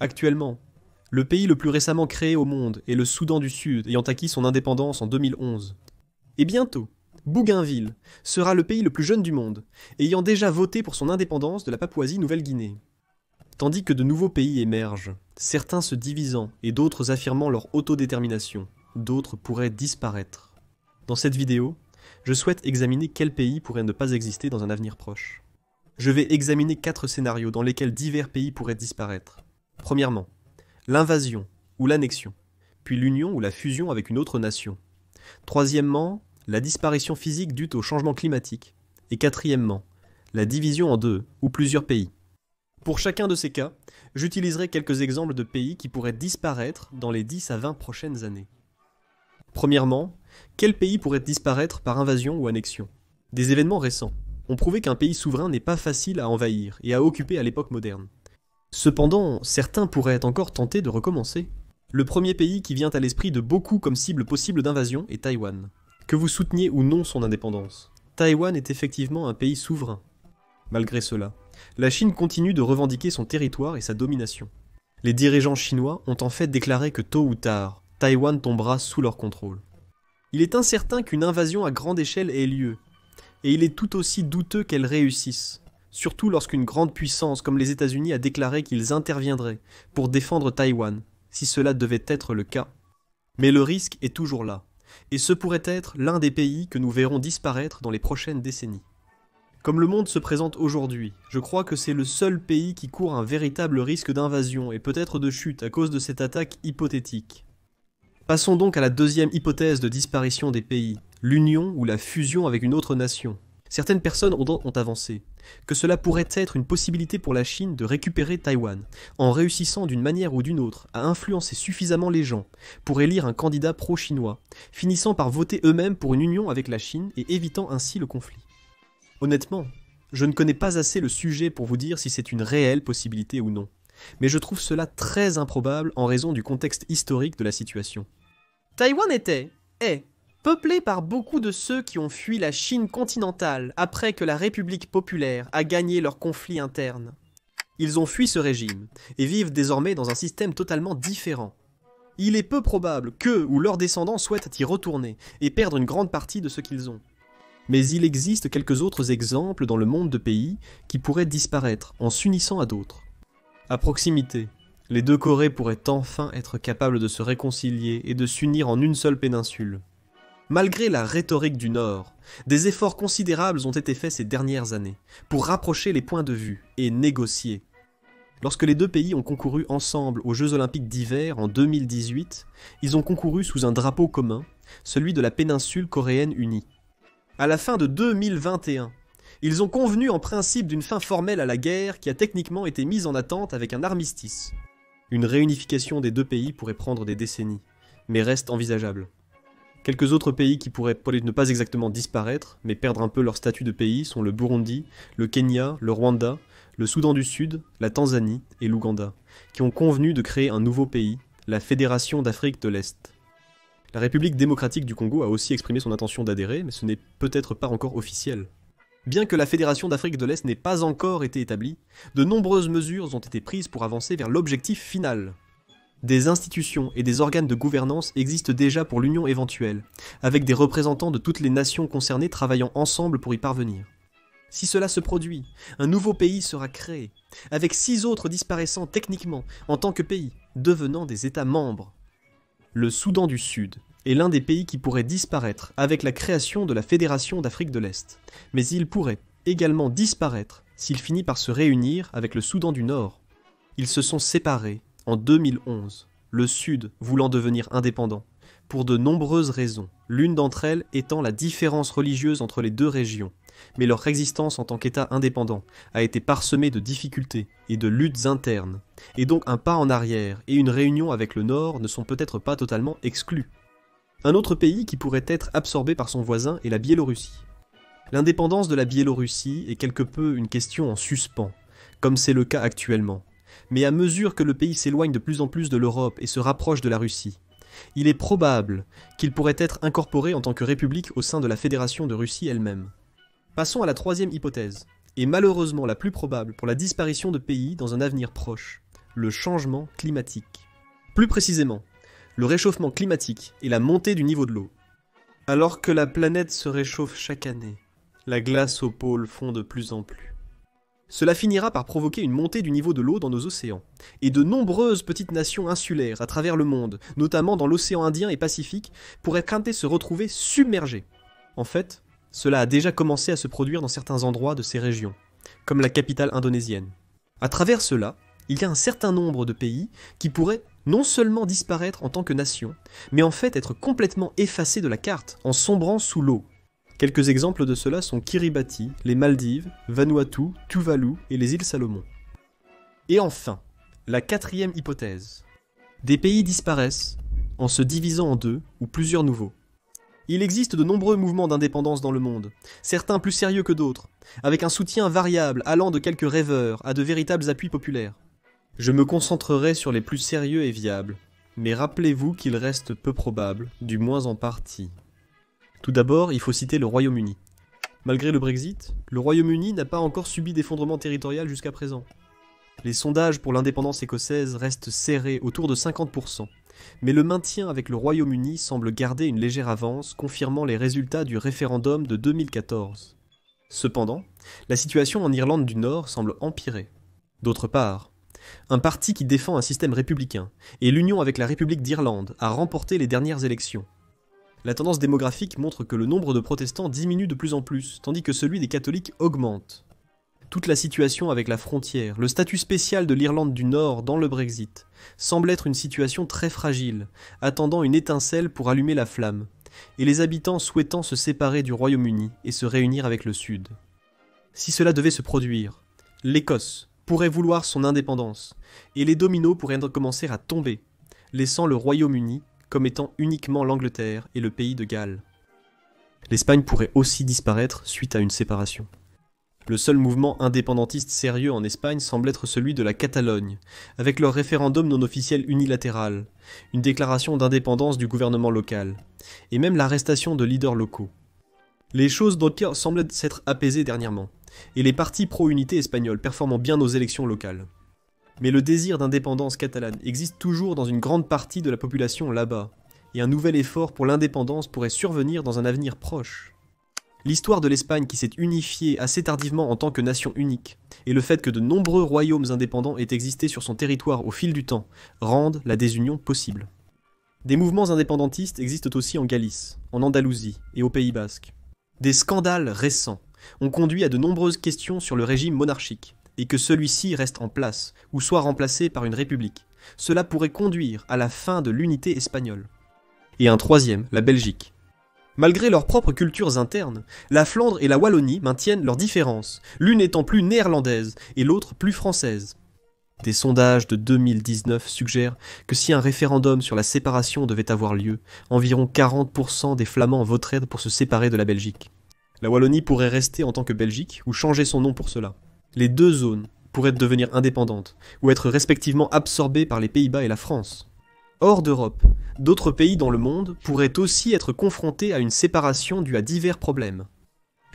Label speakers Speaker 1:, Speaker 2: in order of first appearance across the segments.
Speaker 1: Actuellement, le pays le plus récemment créé au monde est le Soudan du Sud, ayant acquis son indépendance en 2011. Et bientôt, Bougainville sera le pays le plus jeune du monde, ayant déjà voté pour son indépendance de la Papouasie-Nouvelle-Guinée. Tandis que de nouveaux pays émergent, certains se divisant et d'autres affirmant leur autodétermination, d'autres pourraient disparaître. Dans cette vidéo, je souhaite examiner quels pays pourraient ne pas exister dans un avenir proche. Je vais examiner 4 scénarios dans lesquels divers pays pourraient disparaître. Premièrement, l'invasion ou l'annexion, puis l'union ou la fusion avec une autre nation. Troisièmement, la disparition physique due au changement climatique. Et quatrièmement, la division en 2 ou plusieurs pays. Pour chacun de ces cas, j'utiliserai quelques exemples de pays qui pourraient disparaître dans les 10 à 20 prochaines années. Premièrement, quel pays pourrait disparaître par invasion ou annexion? Des événements récents ont prouvé qu'un pays souverain n'est pas facile à envahir et à occuper à l'époque moderne. Cependant, certains pourraient encore tenter de recommencer. Le premier pays qui vient à l'esprit de beaucoup comme cible possible d'invasion est Taïwan. Que vous souteniez ou non son indépendance, Taïwan est effectivement un pays souverain. Malgré cela, la Chine continue de revendiquer son territoire et sa domination. Les dirigeants chinois ont en fait déclaré que tôt ou tard, Taïwan tombera sous leur contrôle. Il est incertain qu'une invasion à grande échelle ait lieu, et il est tout aussi douteux qu'elle réussisse, surtout lorsqu'une grande puissance comme les États-Unis a déclaré qu'ils interviendraient pour défendre Taïwan, si cela devait être le cas. Mais le risque est toujours là, et ce pourrait être l'un des pays que nous verrons disparaître dans les prochaines décennies. Comme le monde se présente aujourd'hui, je crois que c'est le seul pays qui court un véritable risque d'invasion et peut-être de chute à cause de cette attaque hypothétique. Passons donc à la deuxième hypothèse de disparition des pays, l'union ou la fusion avec une autre nation. Certaines personnes ont avancé que cela pourrait être une possibilité pour la Chine de récupérer Taïwan, en réussissant d'une manière ou d'une autre à influencer suffisamment les gens pour élire un candidat pro-chinois, finissant par voter eux-mêmes pour une union avec la Chine et évitant ainsi le conflit. Honnêtement, je ne connais pas assez le sujet pour vous dire si c'est une réelle possibilité ou non, mais je trouve cela très improbable en raison du contexte historique de la situation. Taïwan est peuplé par beaucoup de ceux qui ont fui la Chine continentale après que la République populaire a gagné leur conflit interne. Ils ont fui ce régime et vivent désormais dans un système totalement différent. Il est peu probable qu'eux ou leurs descendants souhaitent y retourner et perdre une grande partie de ce qu'ils ont. Mais il existe quelques autres exemples dans le monde de pays qui pourraient disparaître en s'unissant à d'autres. À proximité, les deux Corées pourraient enfin être capables de se réconcilier et de s'unir en une seule péninsule. Malgré la rhétorique du Nord, des efforts considérables ont été faits ces dernières années pour rapprocher les points de vue et négocier. Lorsque les deux pays ont concouru ensemble aux Jeux Olympiques d'hiver en 2018, ils ont concouru sous un drapeau commun, celui de la péninsule coréenne unie. À la fin de 2021, ils ont convenu en principe d'une fin formelle à la guerre qui a techniquement été mise en attente avec un armistice. Une réunification des deux pays pourrait prendre des décennies, mais reste envisageable. Quelques autres pays qui pourraient ne pas exactement disparaître, mais perdre un peu leur statut de pays sont le Burundi, le Kenya, le Rwanda, le Soudan du Sud, la Tanzanie et l'Ouganda, qui ont convenu de créer un nouveau pays, la Fédération d'Afrique de l'Est. La République démocratique du Congo a aussi exprimé son intention d'adhérer, mais ce n'est peut-être pas encore officiel. Bien que la Fédération d'Afrique de l'Est n'ait pas encore été établie, de nombreuses mesures ont été prises pour avancer vers l'objectif final. Des institutions et des organes de gouvernance existent déjà pour l'union éventuelle, avec des représentants de toutes les nations concernées travaillant ensemble pour y parvenir. Si cela se produit, un nouveau pays sera créé, avec 6 autres disparaissant techniquement en tant que pays, devenant des États membres. Le Soudan du Sud est l'un des pays qui pourrait disparaître avec la création de la Fédération d'Afrique de l'Est, mais il pourrait également disparaître s'il finit par se réunir avec le Soudan du Nord. Ils se sont séparés en 2011, le Sud voulant devenir indépendant, pour de nombreuses raisons, l'une d'entre elles étant la différence religieuse entre les deux régions, mais leur existence en tant qu'État indépendant a été parsemée de difficultés et de luttes internes, et donc un pas en arrière et une réunion avec le Nord ne sont peut-être pas totalement exclus. Un autre pays qui pourrait être absorbé par son voisin est la Biélorussie. L'indépendance de la Biélorussie est quelque peu une question en suspens, comme c'est le cas actuellement. Mais à mesure que le pays s'éloigne de plus en plus de l'Europe et se rapproche de la Russie, il est probable qu'il pourrait être incorporé en tant que république au sein de la Fédération de Russie elle-même. Passons à la troisième hypothèse, et malheureusement la plus probable pour la disparition de pays dans un avenir proche, le changement climatique. Plus précisément, le réchauffement climatique et la montée du niveau de l'eau. Alors que la planète se réchauffe chaque année, la glace aux pôles fond de plus en plus. Cela finira par provoquer une montée du niveau de l'eau dans nos océans, et de nombreuses petites nations insulaires à travers le monde, notamment dans l'océan Indien et Pacifique, pourraient craindre se retrouver submergées. En fait, cela a déjà commencé à se produire dans certains endroits de ces régions, comme la capitale indonésienne. À travers cela, il y a un certain nombre de pays qui pourraient non seulement disparaître en tant que nation, mais en fait être complètement effacés de la carte, en sombrant sous l'eau. Quelques exemples de cela sont Kiribati, les Maldives, Vanuatu, Tuvalu et les îles Salomon. Et enfin, la quatrième hypothèse. Des pays disparaissent en se divisant en deux ou plusieurs nouveaux. Il existe de nombreux mouvements d'indépendance dans le monde, certains plus sérieux que d'autres, avec un soutien variable allant de quelques rêveurs à de véritables appuis populaires. Je me concentrerai sur les plus sérieux et viables, mais rappelez-vous qu'ils restent peu probables, du moins en partie. Tout d'abord, il faut citer le Royaume-Uni. Malgré le Brexit, le Royaume-Uni n'a pas encore subi d'effondrement territorial jusqu'à présent. Les sondages pour l'indépendance écossaise restent serrés autour de 50%, mais le maintien avec le Royaume-Uni semble garder une légère avance, confirmant les résultats du référendum de 2014. Cependant, la situation en Irlande du Nord semble empirer. D'autre part, un parti qui défend un système républicain, et l'union avec la République d'Irlande, a remporté les dernières élections. La tendance démographique montre que le nombre de protestants diminue de plus en plus, tandis que celui des catholiques augmente. Toute la situation avec la frontière, le statut spécial de l'Irlande du Nord dans le Brexit, semble être une situation très fragile, attendant une étincelle pour allumer la flamme, et les habitants souhaitant se séparer du Royaume-Uni et se réunir avec le Sud. Si cela devait se produire, l'Écosse pourrait vouloir son indépendance, et les dominos pourraient commencer à tomber, laissant le Royaume-Uni comme étant uniquement l'Angleterre et le pays de Galles. L'Espagne pourrait aussi disparaître suite à une séparation. Le seul mouvement indépendantiste sérieux en Espagne semble être celui de la Catalogne, avec leur référendum non officiel unilatéral, une déclaration d'indépendance du gouvernement local, et même l'arrestation de leaders locaux. Les choses semblent s'être apaisées dernièrement, et les partis pro-unité espagnols performant bien aux élections locales. Mais le désir d'indépendance catalane existe toujours dans une grande partie de la population là-bas, et un nouvel effort pour l'indépendance pourrait survenir dans un avenir proche. L'histoire de l'Espagne qui s'est unifiée assez tardivement en tant que nation unique, et le fait que de nombreux royaumes indépendants aient existé sur son territoire au fil du temps, rendent la désunion possible. Des mouvements indépendantistes existent aussi en Galice, en Andalousie et au Pays Basque. Des scandales récents ont conduit à de nombreuses questions sur le régime monarchique, et que celui-ci reste en place, ou soit remplacé par une république. Cela pourrait conduire à la fin de l'unité espagnole. Et un troisième, la Belgique. Malgré leurs propres cultures internes, la Flandre et la Wallonie maintiennent leurs différences, l'une étant plus néerlandaise et l'autre plus française. Des sondages de 2019 suggèrent que si un référendum sur la séparation devait avoir lieu, environ 40% des Flamands voteraient pour se séparer de la Belgique. La Wallonie pourrait rester en tant que Belgique ou changer son nom pour cela. Les deux zones pourraient devenir indépendantes ou être respectivement absorbées par les Pays-Bas et la France. Hors d'Europe, d'autres pays dans le monde pourraient aussi être confrontés à une séparation due à divers problèmes.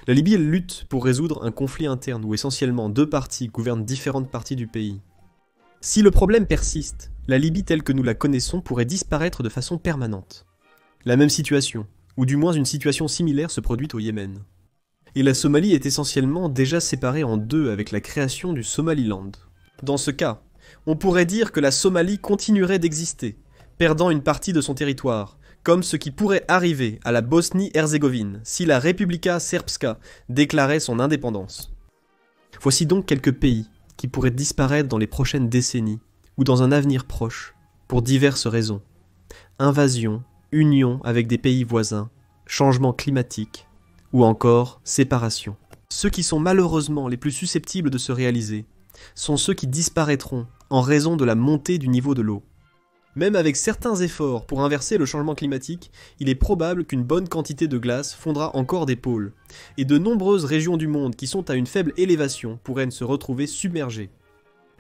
Speaker 1: La Libye lutte pour résoudre un conflit interne où essentiellement deux parties gouvernent différentes parties du pays. Si le problème persiste, la Libye telle que nous la connaissons pourrait disparaître de façon permanente. La même situation, ou du moins une situation similaire se produit au Yémen. Et la Somalie est essentiellement déjà séparée en deux avec la création du Somaliland. Dans ce cas, on pourrait dire que la Somalie continuerait d'exister, perdant une partie de son territoire, comme ce qui pourrait arriver à la Bosnie-Herzégovine si la Republika Srpska déclarait son indépendance. Voici donc quelques pays qui pourraient disparaître dans les prochaines décennies ou dans un avenir proche, pour diverses raisons. Invasion, union avec des pays voisins, changement climatique, ou encore séparation. Ceux qui sont malheureusement les plus susceptibles de se réaliser sont ceux qui disparaîtront en raison de la montée du niveau de l'eau. Même avec certains efforts pour inverser le changement climatique, il est probable qu'une bonne quantité de glace fondra encore des pôles, et de nombreuses régions du monde qui sont à une faible élévation pourraient se retrouver submergées.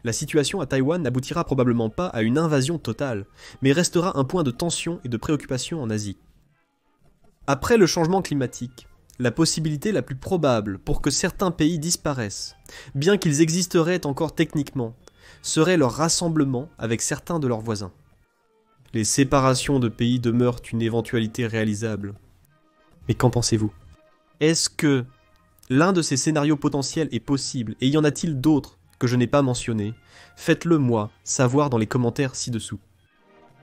Speaker 1: La situation à Taïwan n'aboutira probablement pas à une invasion totale, mais restera un point de tension et de préoccupation en Asie. Après le changement climatique, la possibilité la plus probable pour que certains pays disparaissent, bien qu'ils existeraient encore techniquement, serait leur rassemblement avec certains de leurs voisins. Les séparations de pays demeurent une éventualité réalisable. Mais qu'en pensez-vous? Est-ce que l'un de ces scénarios potentiels est possible, et y en a-t-il d'autres que je n'ai pas mentionnés? Faites-le moi savoir dans les commentaires ci-dessous.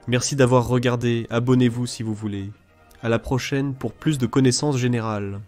Speaker 1: Merci d'avoir regardé, abonnez-vous si vous voulez. À la prochaine pour plus de connaissances générales.